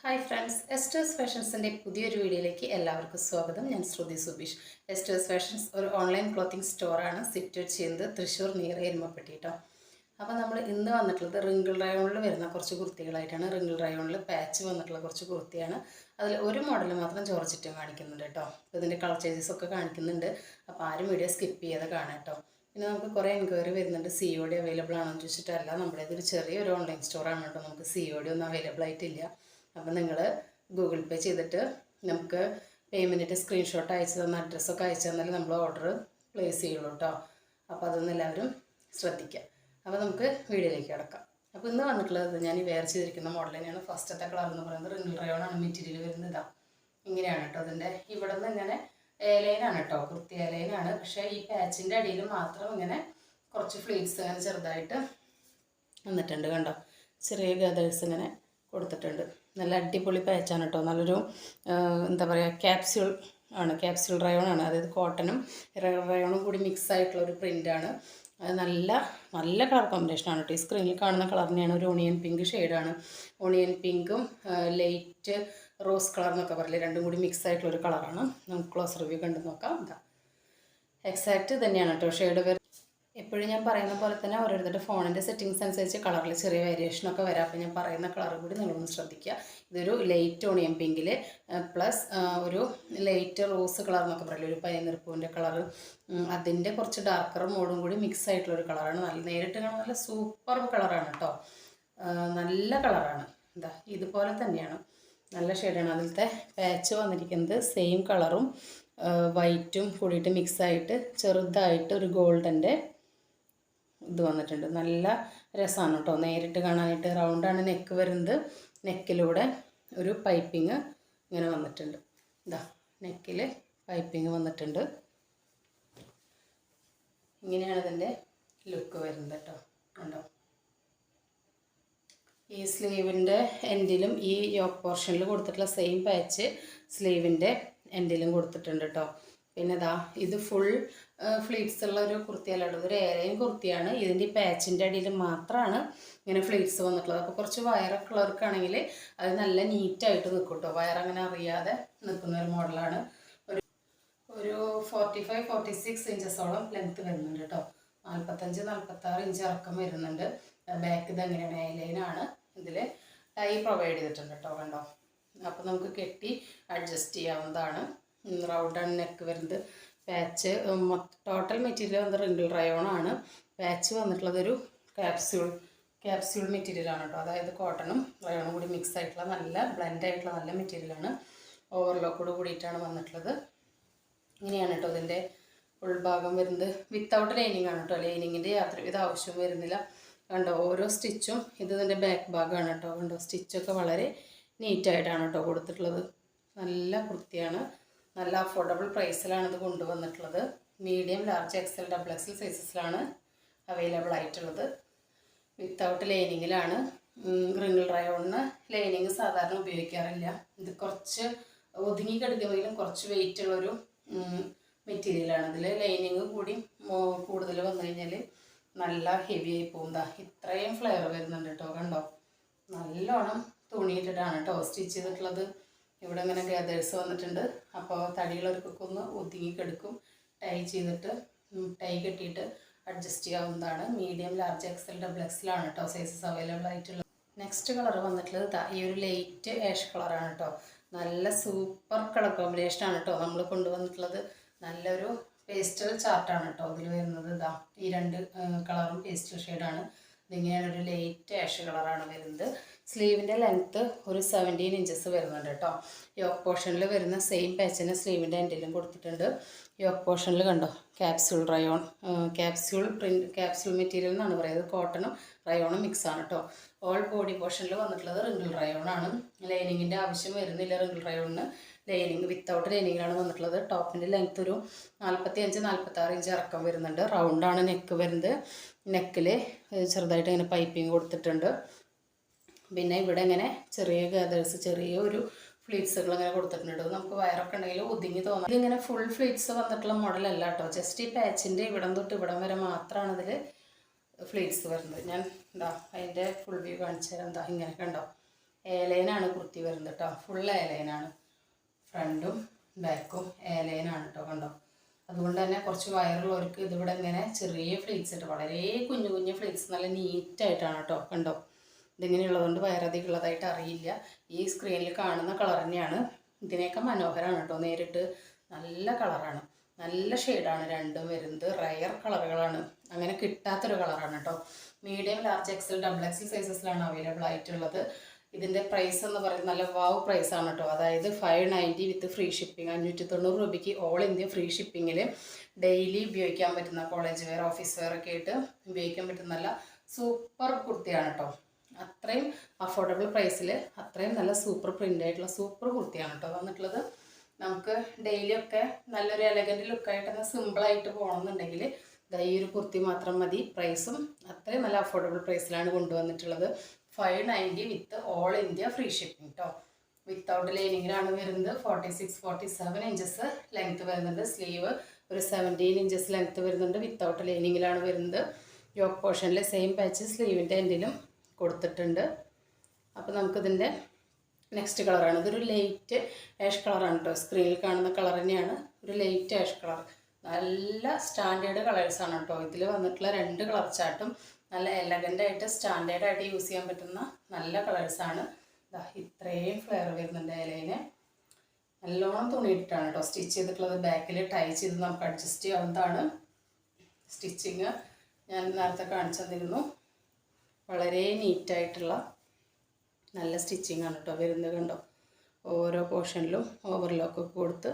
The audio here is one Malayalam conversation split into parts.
ഹായ് ഫ്രണ്ട്സ്, എസ്റ്റേഴ്സ് ഫാഷൻസിൻ്റെ പുതിയൊരു വീഡിയോയിലേക്ക് എല്ലാവർക്കും സ്വാഗതം. ഞാൻ ശ്രുതി സുബീഷ്. എസ്റ്റേഴ്സ് ഫാഷൻസ് ഒരു ഓൺലൈൻ ക്ലോത്തിങ് സ്റ്റോറാണ്, സിറ്റുവേറ്റ് ചെയ്യുന്നത് തൃശ്ശൂർ നിയർ എരുമപ്പെട്ടി കേട്ടോ. അപ്പോൾ നമ്മൾ ഇന്ന് വന്നിട്ടുള്ളത് റിങ്കിൾ റയോണിൽ വരുന്ന കുറച്ച് കുർത്തികളായിട്ടാണ്. റിങ്കിൾ റയോണിൽ പാച്ച് വന്നിട്ടുള്ള കുറച്ച് കുർത്തിയാണ്. അതിൽ ഒരു മോഡൽ മാത്രം ചോർച്ചിട്ടും കാണിക്കുന്നുണ്ട് കേട്ടോ. അപ്പോൾ ഇതിൻ്റെ കളർ ചേഞ്ചസ് ഒക്കെ കാണിക്കുന്നുണ്ട്. അപ്പോൾ ആരും വീഡിയോ സ്കിപ്പ് ചെയ്യാതെ കാണാം കേട്ടോ. പിന്നെ നമുക്ക് കുറേ എൻക്വയറി വരുന്നുണ്ട്, COD അവൈലബിൾ ആണെന്ന് ചോദിച്ചിട്ടല്ല. നമ്മുടെ ഇതൊരു ചെറിയൊരു ഓൺലൈൻ സ്റ്റോറാണ് കേട്ടോ. നമുക്ക് COD ഒന്നും അവൈലബിൾ ആയിട്ടില്ല. അപ്പോൾ നിങ്ങൾ ഗൂഗിൾ പേ ചെയ്തിട്ട് നമുക്ക് പേയ്മെൻറ്റിൻ്റെ സ്ക്രീൻഷോട്ട് അയച്ചു തന്ന അഡ്രസ്സൊക്കെ അയച്ചു തന്നാൽ നമ്മൾ ഓർഡർ പ്ലേസ് ചെയ്യുള്ളൂ കേട്ടോ. അപ്പോൾ അതൊന്നും എല്ലാവരും ശ്രദ്ധിക്കുക. അപ്പോൾ നമുക്ക് വീഡിയോയിലേക്ക് കിടക്കാം. അപ്പോൾ ഇന്ന് വന്നിട്ടുള്ളത് ഞാൻ ഈ വെയർ ചെയ്തിരിക്കുന്ന മോഡൽ തന്നെയാണ്. ഫസ്റ്റത്തെ കളർ എന്ന് പറയുന്നത് റിംഗിൾ റയോണാണ് മെറ്റീരിയൽ വരുന്നത്. ഇതാ ഇങ്ങനെയാണ് കേട്ടോ. അതിൻ്റെ ഇവിടെ നിന്ന് ഇങ്ങനെ എയർലൈനാണ് കേട്ടോ, കുർത്തി എയർലൈനാണ്. പക്ഷേ ഈ പാച്ചിൻ്റെ അടിയിൽ മാത്രം ഇങ്ങനെ കുറച്ച് ഫ്ലീറ്റ്സ് ഇങ്ങനെ ചെറുതായിട്ട് വന്നിട്ടുണ്ട് കണ്ടോ. ചെറിയ ഗദേഴ്സ് ഇങ്ങനെ കൊടുത്തിട്ടുണ്ട്. നല്ല അടിപൊളി പാച്ചാണ് കേട്ടോ. നല്ലൊരു എന്താ പറയുക, ക്യാപ്സ്യൂൾ ആണ്, ക്യാപ്സ്യൂൾ റയോണാണ്. അതായത് കോട്ടനും റയോണും കൂടി മിക്സ് ആയിട്ടുള്ള ഒരു പ്രിൻ്റാണ്. അത് നല്ല നല്ല കളർ കോമ്പിനേഷനാണ് കേട്ടോ. ഈ സ്ക്രീനിൽ കാണുന്ന കളർ തന്നെയാണ്, ഒരു ഓണിയൻ പിങ്ക് ഷെയ്ഡാണ്. ഓണിയൻ പിങ്കും ലൈറ്റ് റോസ് കളർ എന്നൊക്കെ പറയില്ലേ, രണ്ടും കൂടി മിക്സ് ആയിട്ടുള്ളൊരു കളറാണ്. നമുക്ക് ക്ലോസ് റിവ്യൂ കണ്ടു നോക്കാം. ഇതാ എക്സാക്റ്റ് തന്നെയാണ് കേട്ടോ ഷെയ്ഡ്. എപ്പോഴും ഞാൻ പറയുന്ന പോലെ തന്നെ ഓരോരുത്തരുടെ ഫോണിൻ്റെ സെറ്റിങ്സ് അനുസരിച്ച് കളറിൽ ചെറിയ വേരിയേഷനൊക്കെ വരാം. അപ്പോൾ ഞാൻ പറയുന്ന കളർ കൂടി നിങ്ങളൊന്ന് ശ്രദ്ധിക്കുക. ഇതൊരു ലൈറ്റ് ഓണിയൻ പിങ്കിൽ പ്ലസ് ഒരു ലൈറ്റ് റോസ് കളർ എന്നൊക്കെ പറയില്ല, ഒരു പനിനിറപ്പൂവിൻ്റെ കളർ, അതിൻ്റെ കുറച്ച് ഡാർക്കർ മോഡും കൂടി മിക്സ് ആയിട്ടുള്ളൊരു കളറാണ്. നല്ല നേരിട്ട് കാണാൻ നല്ല സൂപ്പർ കളറാണ് കേട്ടോ. നല്ല കളറാണ്. എന്താ ഇതുപോലെ തന്നെയാണ്, നല്ല ഷെയ്ഡാണ്. അതിലത്തെ പാച്ച് വന്നിരിക്കുന്നത് സെയിം കളറും വൈറ്റും കൂടിയിട്ട് മിക്സായിട്ട് ചെറുതായിട്ട് ഒരു ഗോൾഡൻ്റെ ഇത് വന്നിട്ടുണ്ട്. നല്ല രസമാണ് കേട്ടോ നേരിട്ട് കാണാനായിട്ട്. റൗണ്ടാണ് നെക്ക് വരുന്നത്. നെക്കിലൂടെ ഒരു പൈപ്പിങ് ഇങ്ങനെ വന്നിട്ടുണ്ട്. ഇതാ നെക്കിൽ പൈപ്പിങ് വന്നിട്ടുണ്ട്. ഇങ്ങനെയാണ് ഇതിൻ്റെ ലുക്ക് വരുന്നത് കേട്ടോ. കണ്ടോ, ഈ സ്ലീവിൻ്റെ എൻഡിലും ഈ യോക്ക് പോർഷനിൽ കൊടുത്തിട്ടുള്ള സെയിം പാച്ച് സ്ലീവിൻ്റെ എൻഡിലും കൊടുത്തിട്ടുണ്ട് കേട്ടോ. പിന്നെ ഇതാ ഇത് ഫുൾ ഫ്ലീറ്റ്സ് ഉള്ള ഒരു കുർത്തിയല്ല, ഒരു ഏലൈൻ കുർത്തിയാണ്. ഇതിൻ്റെ ഈ പാച്ചിൻ്റെ അടിയിൽ മാത്രമാണ് ഇങ്ങനെ ഫ്ലീറ്റ്സ് വന്നിട്ടുള്ളത്. അപ്പോൾ കുറച്ച് വയറൊക്കെ ഉള്ളവർക്കാണെങ്കിൽ അത് നല്ല നീറ്റായിട്ട് നിൽക്കും കേട്ടോ. വയറങ്ങനെ അറിയാതെ നിൽക്കുന്ന ഒരു മോഡലാണ്. ഒരു 45-46 ഇഞ്ചസോളം ലെങ്ത്ത് വരുന്നുണ്ട് കേട്ടോ. 45-46 ഇഞ്ച് ഇറക്കം വരുന്നുണ്ട്. ബാക്ക് ഇത് എങ്ങനെയാണ്, എയർലൈനാണ്. ഇതിൽ ടൈ പ്രൊവൈഡ് ചെയ്തിട്ടുണ്ട് കേട്ടോ. കണ്ടോ, അപ്പോൾ നമുക്ക് കെട്ടി അഡ്ജസ്റ്റ് ചെയ്യാവുന്നതാണ്. റൗണ്ടാണ് നെക്ക് വരുന്നത്. പാച്ച് ടോട്ടൽ മെറ്റീരിയൽ വന്നത് റിങ്കിൾ റയോണാണ്. പാച്ച് വന്നിട്ടുള്ളത് ഒരു ക്യാപ്സ്യൂൾ മെറ്റീരിയലാണ് കേട്ടോ. അതായത് കോട്ടണും റയോണും കൂടി മിക്സ് ആയിട്ടുള്ള നല്ല ബ്ലെൻഡ് ആയിട്ടുള്ള നല്ല മെറ്റീരിയലാണ്. ഓവർലോക്കോട് കൂടിയിട്ടാണ് വന്നിട്ടുള്ളത്. ഇങ്ങനെയാണ് കേട്ടോ ഇതിൻ്റെ ഉൾഭാഗം വരുന്നത്. വിത്തൗട്ട് ലൈനിങ് ആണ് കേട്ടോ. ലൈനിങ്ങിൻ്റെ യാതൊരുവിധ ആവശ്യവും വരുന്നില്ല. കണ്ടോ ഓരോ സ്റ്റിച്ചും ഇത് ഇതിൻ്റെ ബാക്ക് ഭാഗമാണ് കേട്ടോ. കണ്ടോ സ്റ്റിച്ചൊക്കെ വളരെ നീറ്റായിട്ടാണ് കേട്ടോ കൊടുത്തിട്ടുള്ളത്. നല്ല വൃത്തിയാണ്. നല്ല അഫോർഡബിൾ പ്രൈസിലാണ് ഇത് കൊണ്ടുവന്നിട്ടുള്ളത്. മീഡിയം, ലാർജ്, XL, XXL സൈസസിലാണ് അവൈലബിൾ ആയിട്ടുള്ളത്. വിത്തൗട്ട് ലൈനിങ്ങിലാണ്. റിങ്കിൾ റയോണിന് ലൈനിങ് സാധാരണ ഉപയോഗിക്കാറില്ല. ഇത് കുറച്ച് ഒതുങ്ങി കിടക്കുമെങ്കിലും കുറച്ച് വെയിറ്റ് ഉള്ളൊരു മെറ്റീരിയലാണ്. ഇതിൽ ലൈനിങ് കൂടി കൂടുതൽ വന്നു കഴിഞ്ഞാൽ നല്ല ഹെവി ആയി പോകും. ഇത്രയും ഫ്ലെയർ വരുന്നുണ്ട് കേട്ടോ. കണ്ടോ നല്ലോണം തുണിയിട്ടിട്ടാണ് കേട്ടോ സ്റ്റിച്ച് ചെയ്തിട്ടുള്ളത്. ഇവിടെ ഇങ്ങനെ ഗദേഴ്സ് വന്നിട്ടുണ്ട്. അപ്പോൾ തടിയുള്ളവർക്കൊക്കെ ഒന്ന് ഒതുങ്ങിക്കെടുക്കും. ടൈ ചെയ്തിട്ട് ടൈ കെട്ടിയിട്ട് അഡ്ജസ്റ്റ് ചെയ്യാവുന്നതാണ്. മീഡിയം, ലാർജ്, XL, XXL ആണ് കേട്ടോ സൈസസ് അവൈലബിൾ ആയിട്ടുള്ളത്. നെക്സ്റ്റ് കളർ വന്നിട്ടുള്ളത് ഈ ഒരു ലൈറ്റ് ആഷ് കളറാണ് കേട്ടോ. നല്ല സൂപ്പർ കളർ കോമ്പിനേഷനാണ് കേട്ടോ നമ്മൾ കൊണ്ടുവന്നിട്ടുള്ളത്. നല്ലൊരു പേസ്റ്റൽ ചാർട്ടാണ് കേട്ടോ ഇതിൽ വരുന്നത്. ഈ രണ്ട് കളറും പേസ്റ്റൽ ഷെയ്ഡാണ്. ഇതിങ്ങനെയാണ് ഒരു ലൈറ്റ് ആഷ് കളറാണ് വരുന്നത്. സ്ലീവിൻ്റെ ലെങ്ത്ത് ഒരു 17 ഇഞ്ചസ് വരുന്നുണ്ട് കേട്ടോ. യോക്ക് പോർഷനിൽ വരുന്ന സെയിം പാച്ചിന് സ്ലീവിൻ്റെ എൻഡിലും കൊടുത്തിട്ടുണ്ട്. യോക്ക് പോർഷനിൽ കണ്ടോ ക്യാപ്സ്യൂൾ റയോൺ, ക്യാപ്സ്യൂൾ മെറ്റീരിയൽ എന്നാണ് പറയുന്നത്. കോട്ടണും റയോണും മിക്സാണ് കേട്ടോ. ഓൾ ബോഡി പോർഷനിൽ വന്നിട്ടുള്ളത് റിങ്കിൾ റയോണാണ്. ലൈനിങ്ങിൻ്റെ ആവശ്യം വരുന്നില്ല റിങ്കിൾ റയോണിന്. ലൈനിങ് വിത്തൗട്ട് ലൈനിങ്ങിലാണ് വന്നിട്ടുള്ളത്. ടോപ്പിൻ്റെ ലെങ്ത്ത് ഒരു 45-46 ഇഞ്ച് ഇറക്കം വരുന്നുണ്ട്. റൗണ്ടാണ് നെക്ക് വരുന്നത്. നെക്കിൽ ചെറുതായിട്ട് ഇങ്ങനെ പൈപ്പിങ് കൊടുത്തിട്ടുണ്ട്. പിന്നെ ഇവിടെ ഇങ്ങനെ ചെറിയ ഗദേഴ്സ്, ചെറിയ ഒരു ഫ്ലീറ്റ്സുകൾ ഇങ്ങനെ കൊടുത്തിട്ടുണ്ട്. നമുക്ക് വയറൊക്കെ ഉണ്ടെങ്കിൽ ഒതുങ്ങി തോന്നും. ഇതിങ്ങനെ ഫുൾ ഫ്ലീറ്റ്സ് വന്നിട്ടുള്ള മോഡലല്ല കേട്ടോ. ജസ്റ്റ് ഈ പാച്ചിൻ്റെ ഇവിടം തൊട്ട് ഇവിടം വരെ മാത്രമാണ് ഇതിൽ ഫ്ലീറ്റ്സ് വരുന്നത്. ഞാൻ അതിൻ്റെ ഫുൾ വ്യൂ കാണിച്ചു തരാം. ഇങ്ങനെ കണ്ടോ എയർലൈനാണ് കുർത്തി വരുന്നത് കേട്ടോ. ഫുൾ എയർലൈനാണ്, ഫ്രണ്ടും ബാക്കും എയർലൈനാണ് കേട്ടോ. കണ്ടോ, അതുകൊണ്ട് തന്നെ കുറച്ച് വയറുള്ളവർക്ക് ഇതിവിടെ ഇങ്ങനെ ചെറിയ ഫ്ലീറ്റ്സ് ഇട്ട് വളരെ കുഞ്ഞു കുഞ്ഞു ഫ്ലീറ്റ്സ് നല്ല നീറ്റായിട്ടാണ് കേട്ടോ. കണ്ടോ, ഇതിങ്ങനെയുള്ളതുകൊണ്ട് വയറധികം ഉള്ളതായിട്ട് അറിയില്ല. ഈ സ്ക്രീനിൽ കാണുന്ന കളർ തന്നെയാണ്, ഇതിനേക്കാൾ മനോഹരമാണ് കേട്ടോ. നേരിട്ട് നല്ല കളറാണ്, നല്ല ഷെയ്ഡാണ് രണ്ടും വരുന്നത്. റയർ കളറുകളാണ്, അങ്ങനെ കിട്ടാത്തൊരു കളറാണ് കേട്ടോ. Medium, large, XL, double XL സൈസസിലാണ് അവൈലബിൾ ആയിട്ടുള്ളത്. ഇതിൻ്റെ പ്രൈസ് എന്ന് പറയുന്നത് നല്ല വാവ് പ്രൈസാണ് കേട്ടോ. അതായത് 590 വിത്ത് ഫ്രീ ഷിപ്പിംഗ്. 590 രൂപയ്ക്ക് ഓൾ ഇന്ത്യ ഫ്രീ ഷിപ്പിങ്ങിൽ ഡെയിലി ഉപയോഗിക്കാൻ പറ്റുന്ന, കോളേജ് വെയർ, ഓഫീസ് വെയർ ഒക്കെ ആയിട്ട് ഉപയോഗിക്കാൻ പറ്റുന്ന നല്ല സൂപ്പർ കുർത്തിയാണ് കേട്ടോ. അത്രയും അഫോർഡബിൾ പ്രൈസിൽ അത്രയും നല്ല സൂപ്പർ പ്രിൻ്റ് ആയിട്ടുള്ള സൂപ്പർ കുർത്തിയാണ് കേട്ടോ വന്നിട്ടുള്ളത്. നമുക്ക് ഡെയിലിയൊക്കെ നല്ലൊരു എലഗൻറ്റ് ലുക്കായിട്ടൊന്ന് സിമ്പിളായിട്ട് പോകണമെന്നുണ്ടെങ്കിൽ ഈ ഒരു കുർത്തി മാത്രം മതി. പ്രൈസും അത്രയും നല്ല അഫോർഡബിൾ പ്രൈസിലാണ് കൊണ്ടുവന്നിട്ടുള്ളത്. 590 with all India free shipping കേട്ടോ. വിത്തൗട്ട് ലൈനിങ്ങിലാണ് വരുന്നത്. 46-47 ഇഞ്ചസ് ലെങ്ത്ത് വരുന്നുണ്ട്. സ്ലീവ് ഒരു 17 ഇഞ്ചസ് ലെങ്ത്ത് വരുന്നുണ്ട്. വിത്തൗട്ട് ലൈനിങ്ങിലാണ് വരുന്നത്. യോക്ക് പോർഷനിൽ സെയിം പാച്ച് സ്ലീവിൻ്റെ എൻഡിലും കൊടുത്തിട്ടുണ്ട്. അപ്പോൾ നമുക്കിതിൻ്റെ നെക്സ്റ്റ് കളറാണ്. ഇതൊരു ലൈറ്റ് ആഷ് കളറാണ് കേട്ടോ. സ്ക്രീനിൽ കാണുന്ന കളർ തന്നെയാണ്, ഒരു ലൈറ്റ് ആഷ് കളർ. നല്ല സ്റ്റാൻഡേർഡ് കളേഴ്സാണ് കേട്ടോ. ഇതിൽ വന്നിട്ടുള്ള 2 കളർ ചാർട്ടും നല്ല എലഗൻ്റായിട്ട് സ്റ്റാൻഡേർഡായിട്ട് യൂസ് ചെയ്യാൻ പറ്റുന്ന നല്ല കളേഴ്സാണ്. ഇത്രയും ഫ്ലെയർ വരുന്നുണ്ട് ഇലയിന്. നല്ലോണം തുണിയിട്ടാണ് കേട്ടോ സ്റ്റിച്ച് ചെയ്തിട്ടുള്ളത്. ബാക്കിൽ ടൈ ചെയ്ത് നമുക്ക് അഡ്ജസ്റ്റ് ചെയ്യാവുന്നതാണ്. സ്റ്റിച്ചിങ് ഞാൻ നേരത്തെ കാണിച്ചു തന്നിരുന്നു. വളരെ നീറ്റായിട്ടുള്ള നല്ല സ്റ്റിച്ചിങ് ആണ് കേട്ടോ വരുന്നത്. കണ്ടോ, ഓരോ പോർഷനിലും ഓവർലോക്കൊക്കെ കൊടുത്ത്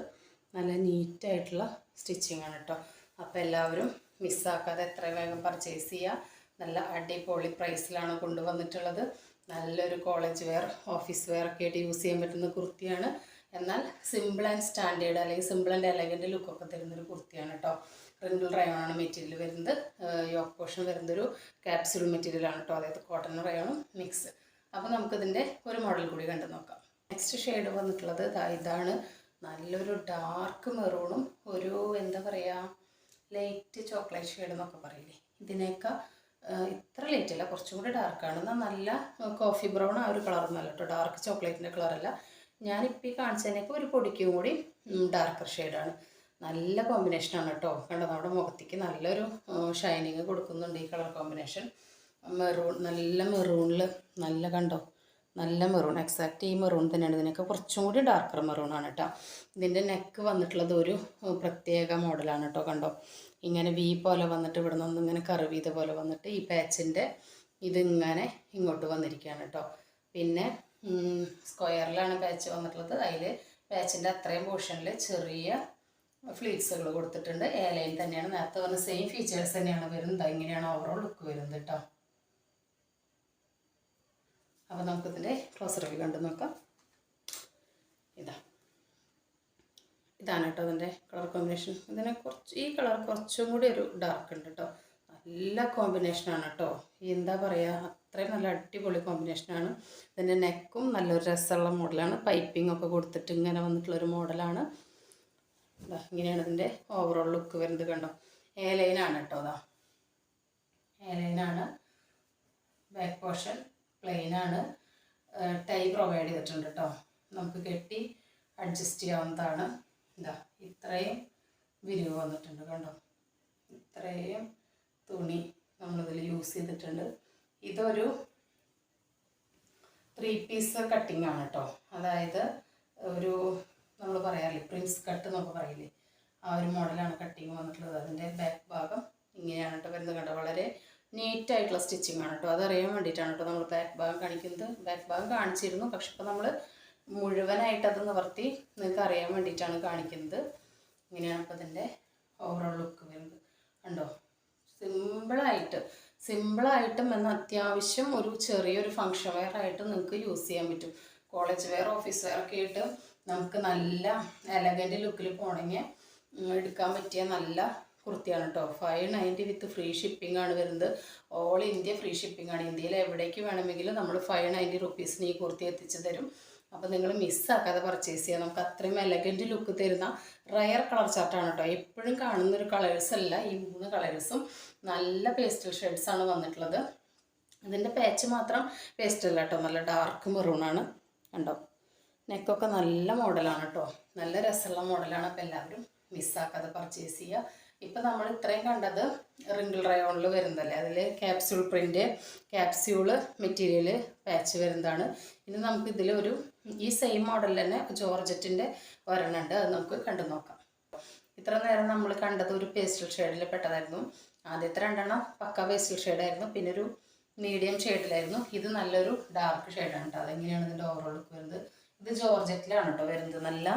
നല്ല നീറ്റായിട്ടുള്ള സ്റ്റിച്ചിങ് ആണ് കേട്ടോ. അപ്പോൾ എല്ലാവരും മിസ്സാക്കാതെ എത്രയും വേഗം പർച്ചേസ് ചെയ്യുക. നല്ല അടിപൊളി പ്രൈസിലാണ് കൊണ്ടുവന്നിട്ടുള്ളത്. നല്ലൊരു കോളേജ് വെയർ, ഓഫീസ് വെയർ ഒക്കെ ആയിട്ട് യൂസ് ചെയ്യാൻ പറ്റുന്ന കുർത്തിയാണ്. എന്നാൽ സിമ്പിൾ ആൻഡ് സ്റ്റാൻഡേർഡ് അല്ലെങ്കിൽ സിമ്പിൾ ആൻഡ് എലഗൻ്റ് ലുക്കൊക്കെ തരുന്നൊരു കുർത്തിയാണ് കേട്ടോ. റിങ്കിൾ റയോണാണ് മെറ്റീരിയൽ വരുന്നത്. യോക്ക് പോർഷൻ വരുന്നൊരു ക്യാപ്സ്യൂൾ മെറ്റീരിയലാണ് കേട്ടോ, അതായത് കോട്ടൺ റയോണും മിക്സ്. അപ്പോൾ നമുക്കിതിൻ്റെ ഒരു മോഡൽ കൂടി കണ്ടു നോക്കാം. നെക്സ്റ്റ് ഷെയ്ഡ് വന്നിട്ടുള്ളത് ഇതാണ്. നല്ലൊരു ഡാർക്ക് മെറൂണും ഒരു എന്താ പറയുക ലൈറ്റ് ചോക്ലേറ്റ് ഷെയ്ഡ് എന്നൊക്കെ പറയില്ലേ, ഇതിനേക്കാൾ ഇത്ര ലൈറ്റ് അല്ല, കുറച്ചും കൂടി ഡാർക്കാണ്. എന്നാൽ നല്ല കോഫി ബ്രൗൺ ആ ഒരു കളറൊന്നുമല്ല കേട്ടോ, ഡാർക്ക് ചോക്ലേറ്റിൻ്റെ കളറല്ല. ഞാനിപ്പോൾ ഈ കാണിച്ചതിനേക്ക് ഒരു പൊടിക്കും കൂടി ഡാർക്കർ ഷെയ്ഡാണ്. നല്ല കോമ്പിനേഷനാണ് കേട്ടോ. കണ്ടോ, നമ്മുടെ മുഖത്തേക്ക് നല്ലൊരു ഷൈനിങ് കൊടുക്കുന്നുണ്ട് ഈ കളർ കോമ്പിനേഷൻ. മെറൂൺ, നല്ല മെറൂണിൽ നല്ല കണ്ടോ, നല്ല മെറൂൺ, എക്സാക്റ്റ് ഈ മെറൂൺ തന്നെയാണ്. ഇതിനൊക്കെ കുറച്ചും കൂടി ഡാർക്കർ മെറൂണാണ് കേട്ടോ. ഇതിൻ്റെ നെക്ക് വന്നിട്ടുള്ളത് ഒരു പ്രത്യേക മോഡലാണ് കേട്ടോ. കണ്ടോ, ഇങ്ങനെ വി പോലെ വന്നിട്ട് ഇവിടെ നിന്ന് ഇങ്ങനെ കർവ് ചെയ്ത പോലെ വന്നിട്ട് ഈ പാച്ചിൻ്റെ ഇതിങ്ങനെ ഇങ്ങോട്ട് വന്നിരിക്കുകയാണ് കേട്ടോ. പിന്നെ സ്ക്വയറിലാണ് പാച്ച് വന്നിട്ടുള്ളത്. അതിൽ പാച്ചിൻ്റെ അത്രയും പോർഷനിൽ ചെറിയ ഫ്ലീറ്റ്സുകൾ കൊടുത്തിട്ടുണ്ട്. എയർലൈൻ തന്നെയാണ്, നേരത്തെ വന്ന സെയിം ഫീച്ചേഴ്സ് തന്നെയാണ് വരുന്നത്. ഇങ്ങനെയാണ് ഓവറോൾ ലുക്ക് വരുന്നത് കേട്ടോ. അപ്പോൾ നമുക്കിതിൻ്റെ ക്ലോസ് റിവ്യൂ കണ്ടു നോക്കാം. ഇതാണ് കേട്ടോ അതിൻ്റെ കളർ കോമ്പിനേഷൻ. ഇതിനെ ഈ കളർ കുറച്ചും കൂടി ഒരു ഡാർക്ക് ഉണ്ട് കേട്ടോ. നല്ല കോമ്പിനേഷനാണ് കേട്ടോ. എന്താ പറയുക, അത്രയും നല്ല അടിപൊളി കോമ്പിനേഷനാണ്. ഇതിൻ്റെ നെക്കും നല്ലൊരു രസമുള്ള മോഡലാണ്. പൈപ്പിംഗ് ഒക്കെ കൊടുത്തിട്ട് ഇങ്ങനെ വന്നിട്ടുള്ളൊരു മോഡലാണ്. ഇങ്ങനെയാണ് ഇതിൻ്റെ ഓവറോൾ ലുക്ക് വരുന്നത്. കണ്ടോ, എ ലൈനാണ് കേട്ടോ. എ ലൈനാണ്. ബാക്ക് പോർഷൻ പ്ലെയിനാണ്. ടൈ പ്രൊവൈഡ് ചെയ്തിട്ടുണ്ട് കേട്ടോ. നമുക്ക് കെട്ടി അഡ്ജസ്റ്റ് ചെയ്യാവുന്നതാണ്. ഇത്രയും വിരിവ് വന്നിട്ടുണ്ട്. കണ്ടോ, ഇത്രയും തുണി നമ്മളിതിൽ യൂസ് ചെയ്തിട്ടുണ്ട്. ഇതൊരു 3 പീസ് കട്ടിംഗ് ആണ് കേട്ടോ. അതായത് ഒരു നമ്മൾ പറയാറില്ലേ പ്രിൻസ് കട്ട് എന്നൊക്കെ പറയില്ലേ, ആ ഒരു മോഡലാണ് കട്ടിങ് വന്നിട്ടുള്ളത്. അതിൻ്റെ ബാക്ക് ഭാഗം ഇങ്ങനെയാണ് കേട്ടോ വരുന്നത്. കണ്ടോ, വളരെ നീറ്റായിട്ടുള്ള സ്റ്റിച്ചിങ് ആണ് കേട്ടോ. അതറിയാൻ വേണ്ടിയിട്ടാണ് കേട്ടോ നമ്മൾ ബാക്ക് ഭാഗം കാണിക്കുന്നത്. ബാക്ക് ഭാഗം കാണിച്ചിരുന്നു, പക്ഷെ ഇപ്പോൾ നമ്മൾ മുഴുവനായിട്ടത് നിവർത്തി നിങ്ങൾക്ക് അറിയാൻ വേണ്ടിയിട്ടാണ് കാണിക്കുന്നത്. ഇങ്ങനെയാണ് ഇപ്പോൾ ഇതിൻ്റെ ഓവറോൾ ലുക്ക് വരുന്നത്. കണ്ടോ, സിമ്പിളായിട്ടും എന്നാൽ അത്യാവശ്യം ഒരു ചെറിയൊരു ഫങ്ഷൻ വെയർ ആയിട്ട് നിങ്ങൾക്ക് യൂസ് ചെയ്യാൻ പറ്റും. കോളേജ് വെയർ, ഓഫീസ് വെയർ ഒക്കെ ആയിട്ട് നമുക്ക് നല്ല എലഗൻ്റ് ലുക്കിൽ പോകണമെങ്കിൽ എടുക്കാൻ പറ്റിയ നല്ല കുർത്തിയാണ് കേട്ടോ. 590 വിത്ത് ഫ്രീ ഷിപ്പിംഗ് ആണ് വരുന്നത്. ഓൾ ഇന്ത്യ ഫ്രീ ഷിപ്പിംഗ് ആണ്. ഇന്ത്യയിൽ എവിടേക്ക് വേണമെങ്കിലും നമ്മൾ 590 റുപ്പീസിന് ഈ കുർത്തി എത്തിച്ചു തരും. അപ്പോൾ നിങ്ങൾ മിസ്സാക്കാതെ പർച്ചേസ് ചെയ്യുക. നമുക്ക് അത്രയും എലഗൻറ്റ് ലുക്ക് തരുന്ന റയർ കളർ ചാർട്ടാണ് കേട്ടോ. എപ്പോഴും കാണുന്നൊരു കളേഴ്സല്ല ഈ 3 കളേഴ്സും. നല്ല പേസ്റ്റൽ ഷെയ്ഡ്സാണ് വന്നിട്ടുള്ളത്. ഇതിൻ്റെ പാച്ച് മാത്രം വേസ്റ്റ് അല്ല കേട്ടോ, നല്ല ഡാർക്ക് മെറൂണാണ് കണ്ടോ. നെക്കൊക്കെ നല്ല മോഡലാണ് കേട്ടോ, നല്ല രസമുള്ള മോഡലാണ്. അപ്പോൾ എല്ലാവരും മിസ്സാക്കാതെ പർച്ചേസ് ചെയ്യുക. ഇപ്പം നമ്മൾ ഇത്രയും കണ്ടത് റിങ്കിൾ റയോണിൽ വരുന്നതല്ലേ, അതിൽ capsule print capsule material patch വരുന്നതാണ്. ഇനി നമുക്ക് ഇതിലൊരു ഈ സെയിം മോഡൽ തന്നെ ജോർജറ്റിൻ്റെ ഒരെണ്ണമുണ്ട്, അത് നമുക്ക് കണ്ടു നോക്കാം. ഇത്ര നേരം നമ്മൾ കണ്ടത് ഒരു പേസ്റ്റൽ ഷെയ്ഡിൽ പെട്ടതായിരുന്നു. ആദ്യത്തെ രണ്ടെണ്ണം പക്ക പേസ്റ്റൽ ഷെയ്ഡായിരുന്നു, പിന്നെ ഒരു മീഡിയം ഷെയ്ഡിലായിരുന്നു. ഇത് നല്ലൊരു ഡാർക്ക് ഷെയ്ഡാണ് കേട്ടോ. അതെങ്ങനെയാണ് ഇതിൻ്റെ ഓവറോൾ ലുക്ക് വരുന്നത്. ഇത് ജോർജറ്റിലാണ് കേട്ടോ വരുന്നത്. നല്ല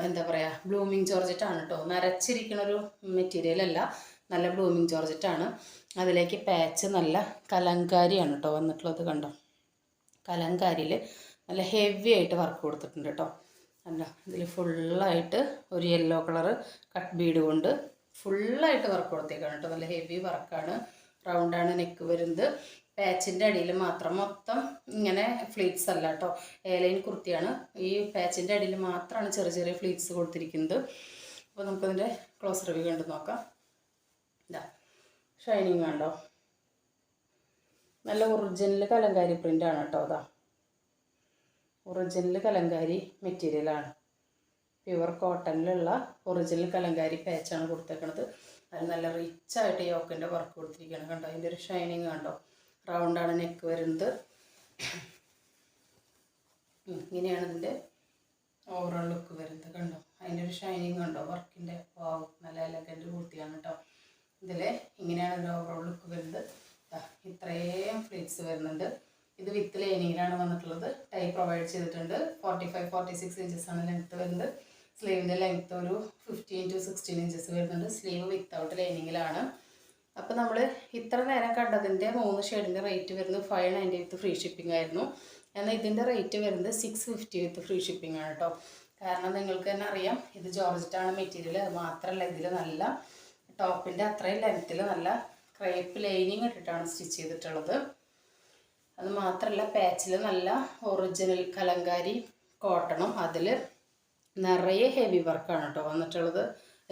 എന്താ പറയുക, ബ്ലൂമിങ് ജോർജറ്റാണ് കേട്ടോ. നരച്ചിരിക്കണൊരു മെറ്റീരിയൽ അല്ല, നല്ല ബ്ലൂമിങ് ജോർജറ്റാണ്. അതിലേക്ക് പാച്ച് നല്ല കലങ്കാരിയാണ് കേട്ടോ വന്നിട്ടുള്ളത്. കണ്ടോ, കലങ്കാരിയിൽ നല്ല ഹെവി ആയിട്ട് വർക്ക് കൊടുത്തിട്ടുണ്ട് കേട്ടോ. അല്ല, ഇതിൽ ഫുള്ളായിട്ട് ഒരു യെല്ലോ കളറ് കട്ട് ബീഡ് കൊണ്ട് ഫുള്ളായിട്ട് വർക്ക് കൊടുത്തേക്കാണ് കേട്ടോ. നല്ല ഹെവി വർക്കാണ്. റൗണ്ടാണ് നെക്ക് വരുന്നത്. പാച്ചിൻ്റെ അടിയിൽ മാത്രം, മൊത്തം ഇങ്ങനെ ഫ്ലീറ്റ്സ് അല്ല കേട്ടോ, എയർലൈൻ കുർത്തിയാണ്. ഈ പാച്ചിൻ്റെ അടിയിൽ മാത്രമാണ് ചെറിയ ചെറിയ ഫ്ലീറ്റ്സ് കൊടുത്തിരിക്കുന്നത്. അപ്പോൾ നമുക്കതിൻ്റെ ക്ലോസ് റിവ്യൂ കണ്ടു നോക്കാം. ഇതാ ഷൈനിങ് കണ്ടോ, നല്ല ഒറിജിനൽ കലങ്കാരി പ്രിൻ്റാണ് കേട്ടോ. അതാ ഒറിജിനൽ കലങ്കാരി മെറ്റീരിയലാണ്, പ്യുവർ കോട്ടണിലുള്ള ഒറിജിനൽ കലങ്കാരി പാച്ചാണ് കൊടുത്തേക്കണത്. അത് നല്ല റിച്ചായിട്ട് യോക്കിൻ്റെ വർക്ക് കൊടുത്തിരിക്കുകയാണ് കണ്ടോ. അതിൻ്റെ ഒരു ഷൈനിങ് കണ്ടോ, റൗണ്ടാണ് നെക്ക് വരുന്നത്. ഇങ്ങനെയാണ് ഇതിൻ്റെ ഓവറോൾ ലുക്ക് വരുന്നത് കണ്ടോ. അതിൻ്റെ ഒരു ഷൈനിങ് കണ്ടോ, വർക്കിൻ്റെ നല്ല എലഗൻ്റ് കുർത്തിയാണ് കേട്ടോ. ഇതിൽ ഇങ്ങനെയാണ് ഇതിൻ്റെ ഓവറോൾ ലുക്ക് വരുന്നത്. ഇത്രയും ഫ്ലീറ്റ്സ് വരുന്നുണ്ട്. ഇത് വിത്ത് ലൈനിങ്ങിലാണ് വന്നിട്ടുള്ളത്. ടൈ പ്രൊവൈഡ് ചെയ്തിട്ടുണ്ട്. 45-46 ഇഞ്ചസാണ് ലെങ്ത്ത് വരുന്നത്. സ്ലീവിൻ്റെ ലെങ്ത്ത് ഒരു 15 to 16 ഇഞ്ചസ് വരുന്നുണ്ട്. സ്ലീവ് വിത്തൗട്ട് ലൈനിങ്ങിലാണ്. അപ്പോൾ നമ്മൾ ഇത്ര നേരം കണ്ടതിൻ്റെ 3 ഷെയ്ഡിൻ്റെ റേറ്റ് വരുന്നത് 590 വിത്ത് ഫ്രീ ഷിപ്പിംഗ് ആയിരുന്നു. എന്നാൽ ഇതിൻ്റെ റേറ്റ് വരുന്നത് 650 വിത്ത് ഫ്രീ ഷിപ്പിംഗ് ആണ് കേട്ടോ. കാരണം നിങ്ങൾക്ക് തന്നെ അറിയാം, ഇത് ജോർജറ്റാണ് മെറ്റീരിയൽ. അത് മാത്രമല്ല, ഇതിൽ നല്ല ടോപ്പിൻ്റെ അത്രയും ലെങ്ത്തിൽ നല്ല ക്രേപ്പ് ലൈനിങ് ഇട്ടിട്ടാണ് സ്റ്റിച്ച് ചെയ്തിട്ടുള്ളത്. അത് മാത്രമല്ല, പാച്ചിൽ നല്ല ഒറിജിനൽ കലങ്കാരി കോട്ടണും അതിൽ നിറയെ ഹെവി വർക്കാണ് കേട്ടോ വന്നിട്ടുള്ളത്.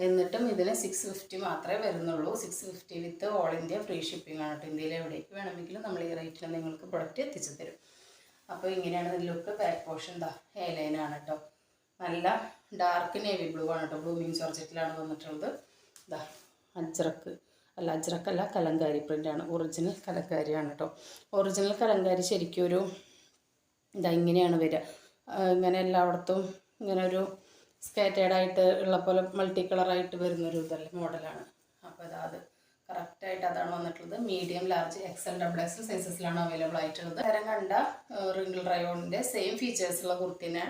എന്നിട്ടും ഇതിന് 650 മാത്രമേ വരുന്നുള്ളൂ. 650 with all India free shipping ആണ് കേട്ടോ. ഇന്ത്യയിൽ എവിടേക്ക് വേണമെങ്കിലും നമ്മൾ ഈ റേറ്റിൽ നിങ്ങൾക്ക് പ്രൊഡക്റ്റ് എത്തിച്ചു തരും. അപ്പോൾ ഇങ്ങനെയാണ് ഇതിൻ്റെ ലുക്ക്. ബാക്ക് പോർഷൻ എന്താ എയർലൈനാണ് കേട്ടോ. നല്ല ഡാർക്ക് നേവി ബ്ലൂ ആണ് കേട്ടോ. ബ്ലൂമിങ് ജോർജറ്റിലാണ് വന്നിട്ടുള്ളത്. ഇതാ അജ്രക്കല്ല കലങ്കാരി പ്രിൻ്റാണ്. ഒറിജിനൽ കലങ്കാരിയാണ് കേട്ടോ. ഒറിജിനൽ കലങ്കാരി ശരിക്കും ഒരു ഇതാ ഇങ്ങനെയാണ് വരിക. ഇങ്ങനെ എല്ലായിടത്തും ഇങ്ങനെ ഒരു സ്കാറ്റേഡായിട്ട് ഉള്ള പോലെ മൾട്ടി കളറായിട്ട് വരുന്നൊരു ഇതല്ലേ മോഡലാണ്. അപ്പോൾ അത് കറക്റ്റായിട്ട് അതാണ് വന്നിട്ടുള്ളത്. മീഡിയം, ലാർജ്, XL, XXL സൈസസിലാണ് അവൈലബിൾ ആയിട്ടുള്ളത്. നേരം കണ്ട റിങ്കിൾ റയോണിൻ്റെ സെയിം ഫീച്ചേഴ്സുള്ള കുർത്തിനെ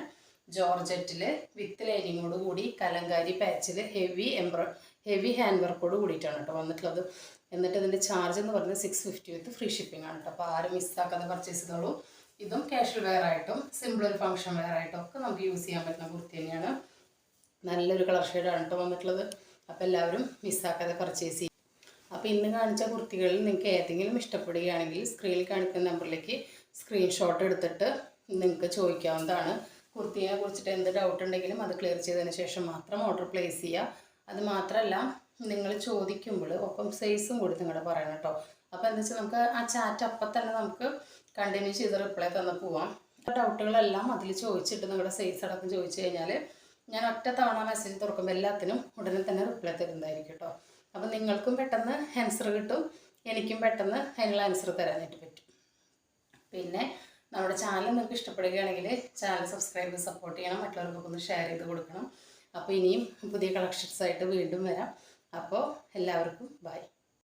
ജോർജറ്റിൽ വിത്ത് ലൈനിങ്ങോട് കൂടി കലങ്കാരി പാച്ചിൽ ഹെവി ഹാൻഡ് വർക്കോട് കൂടിയിട്ടാണ് കേട്ടോ വന്നിട്ടുള്ളത്. എന്നിട്ട് ഇതിൻ്റെ ചാർജ് എന്ന് പറയുന്നത് 650 വിത്ത് ഫ്രീ ഷിപ്പിംഗ് ആണ് കേട്ടോ. അപ്പോൾ ആരും മിസ്സാക്കാതെ പർച്ചേസ് ചെയ്തോളൂ. ഇതും കാഷ്വൽ വെയർ ആയിട്ടും സിമ്പിൾ ഒരു ഫംഗ്ഷൻ വെയർ ആയിട്ടും ഒക്കെ നമുക്ക് യൂസ് ചെയ്യാൻ പറ്റുന്ന കുർത്തി തന്നെയാണ്. നല്ലൊരു കളർ ഷെയ്ഡാണ് കേട്ടോ വന്നിട്ടുള്ളത്. അപ്പോൾ എല്ലാവരും മിസ്സാക്കാതെ പർച്ചേസ് ചെയ്യും. അപ്പോൾ ഇന്ന് കാണിച്ച കുർത്തികളിൽ നിങ്ങൾക്ക് ഏതെങ്കിലും ഇഷ്ടപ്പെടുകയാണെങ്കിൽ സ്ക്രീനിൽ കാണിക്കുന്ന നമ്പറിലേക്ക് സ്ക്രീൻഷോട്ട് എടുത്തിട്ട് നിങ്ങൾക്ക് ചോദിക്കാവുന്നതാണ്. കുർത്തിയെ കുറിച്ചിട്ട് എന്ത് ഡൗട്ട് ഉണ്ടെങ്കിലും അത് ക്ലിയർ ചെയ്തതിന് ശേഷം മാത്രം ഓർഡർ പ്ലേസ് ചെയ്യുക. അത് മാത്രമല്ല, നിങ്ങൾ ചോദിക്കുമ്പോൾ ഒപ്പം സൈസും കൂടി നിങ്ങളുടെ പറയണം കേട്ടോ. അപ്പോൾ എന്താ വെച്ചാൽ നമുക്ക് ആ ചാറ്റ് അപ്പം തന്നെ നമുക്ക് കണ്ടിന്യൂ ചെയ്ത് റിപ്ലൈ തന്ന് പോവാം. ഡൗട്ടുകളെല്ലാം അതിൽ ചോദിച്ചിട്ട് നിങ്ങളുടെ സൈസ് അടക്കം ചോദിച്ചു കഴിഞ്ഞാൽ ഞാൻ ഒറ്റ തവണ മെസ്സേജ് തുറക്കുമ്പോൾ എല്ലാത്തിനും ഉടനെ തന്നെ റിപ്ലൈ തരുന്നതായിരിക്കും കേട്ടോ. അപ്പോൾ നിങ്ങൾക്കും പെട്ടെന്ന് ആൻസർ കിട്ടും, എനിക്കും പെട്ടെന്ന് അതിനുള്ള ആൻസർ തരാനായിട്ട് പറ്റും. പിന്നെ നമ്മുടെ ചാനൽ നിങ്ങൾക്ക് ഇഷ്ടപ്പെടുകയാണെങ്കിൽ ചാനൽ സബ്സ്ക്രൈബ് ചെയ്ത് സപ്പോർട്ട് ചെയ്യണം. മറ്റുള്ളവർക്കൊക്കെ ഒന്ന് ഷെയർ ചെയ്ത് കൊടുക്കണം. അപ്പോൾ ഇനിയും പുതിയ കളക്ഷൻസായിട്ട് വീണ്ടും വരാം. അപ്പോൾ എല്ലാവർക്കും ബൈ.